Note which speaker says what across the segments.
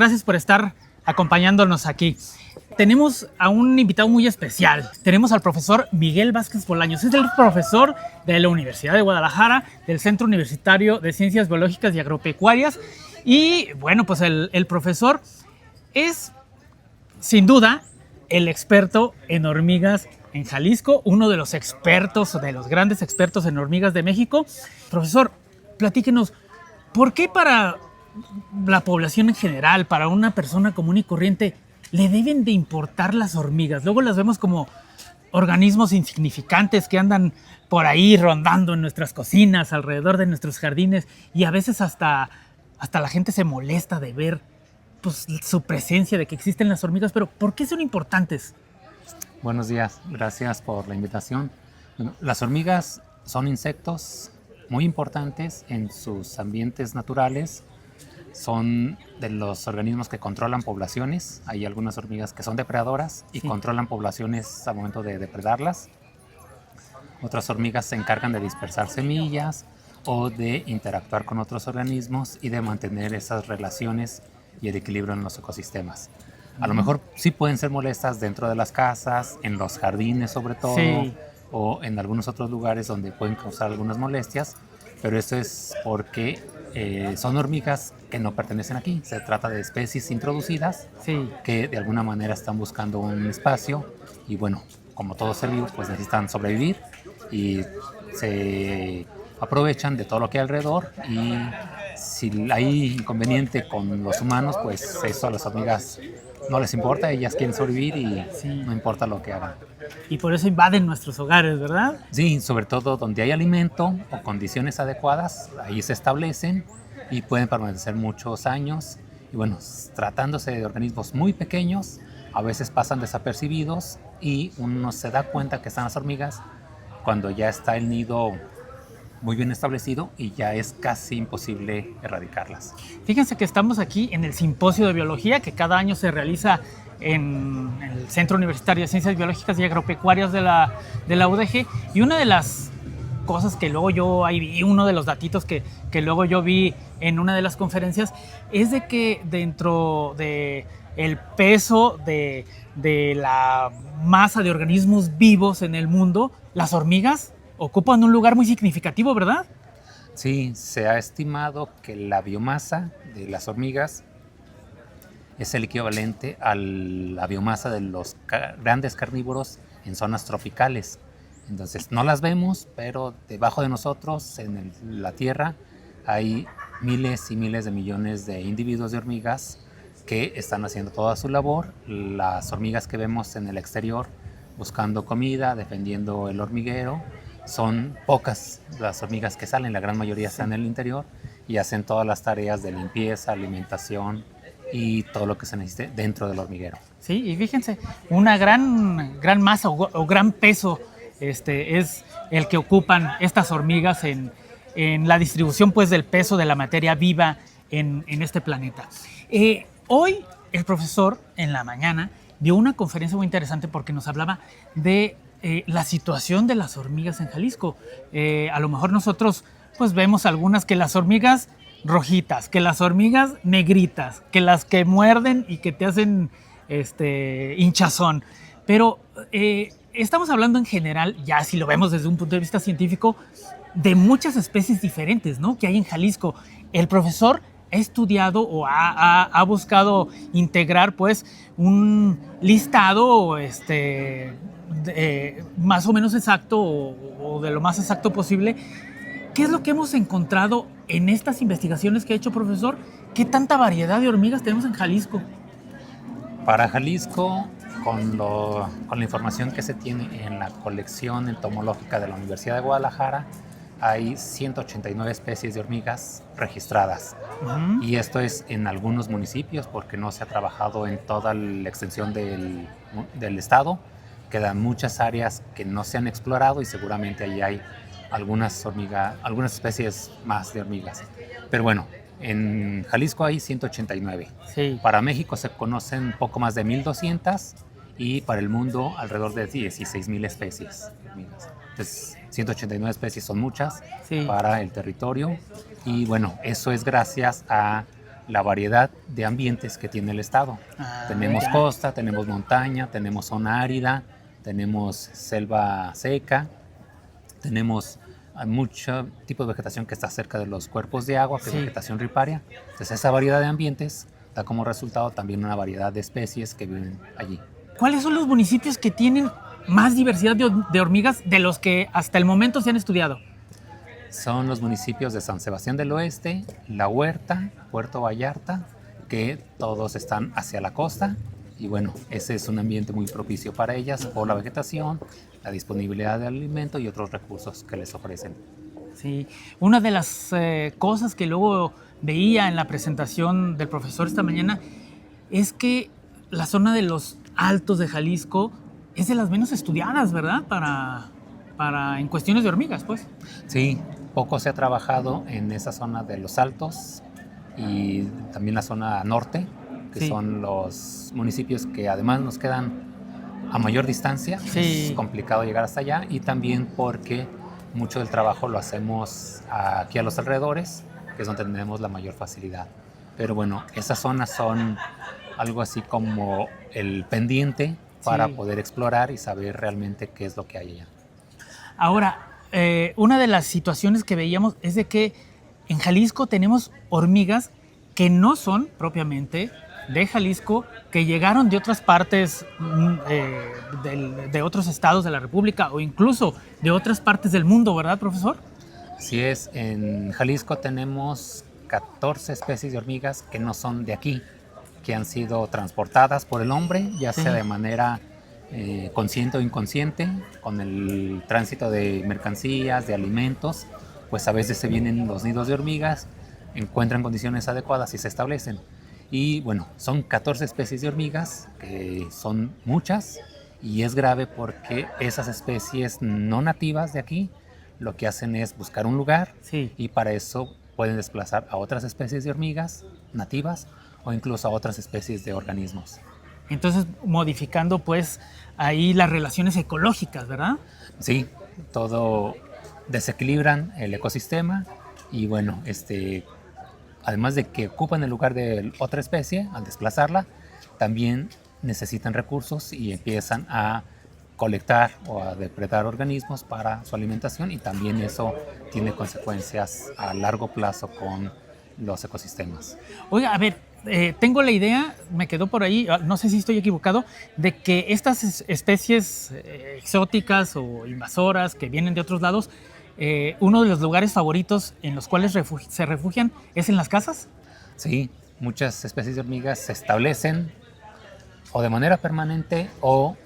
Speaker 1: Gracias por estar acompañándonos aquí. Tenemos a un invitado muy especial. Tenemos al profesor Miguel Vázquez Bolaños. Es el profesor de la Universidad de Guadalajara, del Centro Universitario de Ciencias Biológicas y Agropecuarias. Y bueno, pues el profesor es, sin duda, el experto en hormigas en Jalisco, uno de los expertos, de los grandes expertos en hormigas de México. Profesor, platíquenos, ¿por qué para la población en general, para una persona común y corriente, le deben de importar las hormigas? Luego las vemos como organismos insignificantes que andan por ahí rondando en nuestras cocinas, alrededor de nuestros jardines, y a veces hasta la gente se molesta de ver pues, su presencia, de que existen las hormigas. Pero ¿por qué son importantes?
Speaker 2: Buenos días, gracias por la invitación. Bueno, las hormigas son insectos muy importantes en sus ambientes naturales. Son de los organismos que controlan poblaciones. Hay algunas hormigas que son depredadoras y controlan poblaciones al momento de depredarlas. Otras hormigas se encargan de dispersar semillas o de interactuar con otros organismos y de mantener esas relaciones y el equilibrio en los ecosistemas. A lo mejor sí pueden ser molestas dentro de las casas, en los jardines sobre todo, o en algunos otros lugares donde pueden causar algunas molestias, pero esto es porque son hormigas que no pertenecen aquí. Se trata de especies introducidas que de alguna manera están buscando un espacio y bueno, como todo ser vivo, pues necesitan sobrevivir y se aprovechan de todo lo que hay alrededor, y si hay inconveniente con los humanos, pues eso a las hormigas no les importa. Ellas quieren sobrevivir y no importa lo que hagan.
Speaker 1: Y por eso invaden nuestros hogares, ¿verdad?
Speaker 2: Sí, sobre todo donde hay alimento o condiciones adecuadas, ahí se establecen y pueden permanecer muchos años. Y bueno, tratándose de organismos muy pequeños, a veces pasan desapercibidos y uno se da cuenta que están las hormigas cuando ya está el nido muy bien establecido y ya es casi imposible erradicarlas.
Speaker 1: Fíjense que estamos aquí en el Simposio de Biología que cada año se realiza en el Centro Universitario de Ciencias Biológicas y Agropecuarias de la UDG, y una de las cosas que luego yo ahí vi, uno de los datitos que luego yo vi en una de las conferencias, es de que dentro de el peso de la masa de organismos vivos en el mundo, las hormigas ocupan un lugar muy significativo, ¿verdad?
Speaker 2: Sí, se ha estimado que la biomasa de las hormigas es el equivalente a la biomasa de los grandes carnívoros en zonas tropicales. Entonces no las vemos, pero debajo de nosotros, en la Tierra, hay miles y miles de millones de individuos de hormigas que están haciendo toda su labor. Las hormigas que vemos en el exterior buscando comida, defendiendo el hormiguero, son pocas las hormigas que salen. La gran mayoría están en el interior y hacen todas las tareas de limpieza, alimentación y todo lo que se necesite dentro del hormiguero.
Speaker 1: Sí, y fíjense, una gran masa o gran peso es el que ocupan estas hormigas en la distribución, pues, del peso de la materia viva en este planeta. Hoy el profesor en la mañana dio una conferencia muy interesante porque nos hablaba de la situación de las hormigas en Jalisco. A lo mejor nosotros pues vemos algunas, que las hormigas rojitas, que las hormigas negritas, que las que muerden y que te hacen hinchazón. Pero estamos hablando en general, ya si lo vemos desde un punto de vista científico, de muchas especies diferentes, ¿no?, que hay en Jalisco. El profesor ha estudiado o ha buscado integrar pues un listado más o menos exacto o de lo más exacto posible. ¿Qué es lo que hemos encontrado en estas investigaciones que ha hecho, profesor? ¿Qué tanta variedad de hormigas tenemos en Jalisco?
Speaker 2: Para Jalisco, con la información que se tiene en la colección entomológica de la Universidad de Guadalajara, hay 189 especies de hormigas registradas. Uh-huh. Y esto es en algunos municipios porque no se ha trabajado en toda la extensión del estado. Quedan muchas áreas que no se han explorado y seguramente ahí hay algunas especies más de hormigas. Pero bueno, en Jalisco hay 189.
Speaker 1: Sí.
Speaker 2: Para México se conocen poco más de 1,200 y para el mundo alrededor de 16,000 especies de hormigas. Entonces, 189 especies son muchas para el territorio y bueno, eso es gracias a la variedad de ambientes que tiene el estado. Tenemos
Speaker 1: ya.
Speaker 2: costa, tenemos montaña, tenemos zona árida, tenemos selva seca, tenemos mucho tipo de vegetación que está cerca de los cuerpos de agua, que es
Speaker 1: Sí.
Speaker 2: vegetación riparia. Entonces esa variedad de ambientes da como resultado también una variedad de especies que viven allí.
Speaker 1: ¿Cuáles son los municipios que tienen más diversidad de hormigas de los que hasta el momento se han estudiado?
Speaker 2: Son los municipios de San Sebastián del Oeste, La Huerta, Puerto Vallarta, que todos están hacia la costa. Y bueno, ese es un ambiente muy propicio para ellas por la vegetación, la disponibilidad de alimento y otros recursos que les ofrecen.
Speaker 1: Sí, una de las cosas que luego veía en la presentación del profesor esta mañana es que la zona de los Altos de Jalisco es de las menos estudiadas, ¿verdad? En cuestiones de hormigas, pues.
Speaker 2: Sí, poco se ha trabajado en esa zona de los Altos y también la zona norte, que
Speaker 1: Sí.
Speaker 2: son los municipios que además nos quedan a mayor distancia.
Speaker 1: Sí.
Speaker 2: Es complicado llegar hasta allá y también porque mucho del trabajo lo hacemos aquí a los alrededores, que es donde tenemos la mayor facilidad. Pero bueno, esas zonas son algo así como el pendiente para
Speaker 1: Sí.
Speaker 2: poder explorar y saber realmente qué es lo que hay allá.
Speaker 1: Ahora, una de las situaciones que veíamos es de que en Jalisco tenemos hormigas que no son propiamente de Jalisco, que llegaron de otras partes de otros estados de la República o incluso de otras partes del mundo, ¿verdad, profesor?
Speaker 2: Así es, en Jalisco tenemos 14 especies de hormigas que no son de aquí, que han sido transportadas por el hombre, ya
Speaker 1: Sí.
Speaker 2: sea de manera consciente o inconsciente, con el tránsito de mercancías, de alimentos, pues a veces se vienen los nidos de hormigas, encuentran condiciones adecuadas y se establecen. Y bueno, son 14 especies de hormigas, que son muchas, y es grave porque esas especies no nativas de aquí lo que hacen es buscar un lugar
Speaker 1: Sí.
Speaker 2: y para eso pueden desplazar a otras especies de hormigas nativas o incluso a otras especies de organismos.
Speaker 1: Entonces, modificando pues ahí las relaciones ecológicas, ¿verdad?
Speaker 2: Sí, todo desequilibran el ecosistema y bueno, además de que ocupan el lugar de otra especie al desplazarla, también necesitan recursos y empiezan a colectar o a depredar organismos para su alimentación y también eso tiene consecuencias a largo plazo con los ecosistemas.
Speaker 1: Oiga, a ver, tengo la idea, me quedó por ahí, no sé si estoy equivocado, de que estas especies exóticas o invasoras que vienen de otros lados, uno de los lugares favoritos en los cuales se refugian es en las casas.
Speaker 2: Sí, muchas especies de hormigas se establecen o de manera permanente o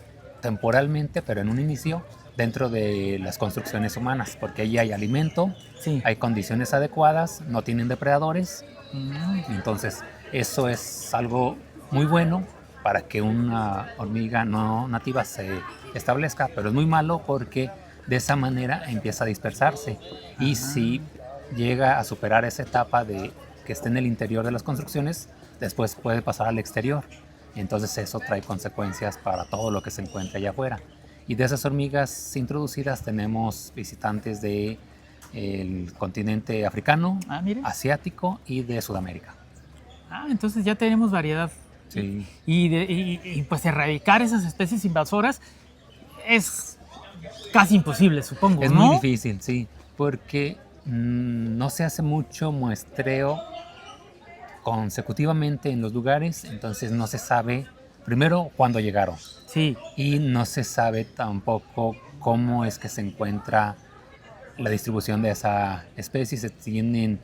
Speaker 2: temporalmente, pero en un inicio, dentro de las construcciones humanas, porque allí hay alimento,
Speaker 1: Sí.
Speaker 2: hay condiciones adecuadas, no tienen depredadores,
Speaker 1: Mm,
Speaker 2: entonces eso es algo muy bueno para que una hormiga no nativa se establezca, pero es muy malo porque de esa manera empieza a dispersarse y si llega a superar esa etapa de que esté en el interior de las construcciones, después puede pasar al exterior. Entonces eso trae consecuencias para todo lo que se encuentra allá afuera. Y de esas hormigas introducidas tenemos visitantes del continente africano,
Speaker 1: mire.
Speaker 2: asiático y de Sudamérica.
Speaker 1: Entonces ya tenemos variedad.
Speaker 2: Sí.
Speaker 1: Y pues erradicar esas especies invasoras es casi imposible, supongo,
Speaker 2: Es
Speaker 1: ¿no?
Speaker 2: muy difícil, sí, porque no se hace mucho muestreo consecutivamente en los lugares, entonces no se sabe primero cuándo llegaron
Speaker 1: Sí,
Speaker 2: y no se sabe tampoco cómo es que se encuentra la distribución de esa especie. Se tienen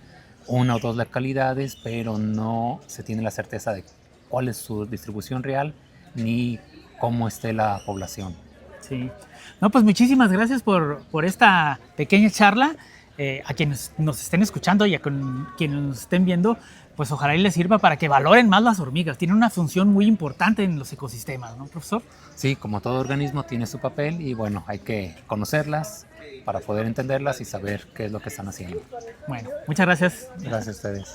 Speaker 2: una o dos localidades, pero no se tiene la certeza de cuál es su distribución real ni cómo esté la población.
Speaker 1: sí. No, pues muchísimas gracias por esta pequeña charla. A quienes nos estén escuchando y a quienes nos estén viendo, pues ojalá y les sirva para que valoren más las hormigas. Tienen una función muy importante en los ecosistemas, ¿no, profesor?
Speaker 2: Sí, como todo organismo tiene su papel y bueno, hay que conocerlas para poder entenderlas y saber qué es lo que están haciendo.
Speaker 1: Bueno, muchas gracias.
Speaker 2: Gracias a ustedes.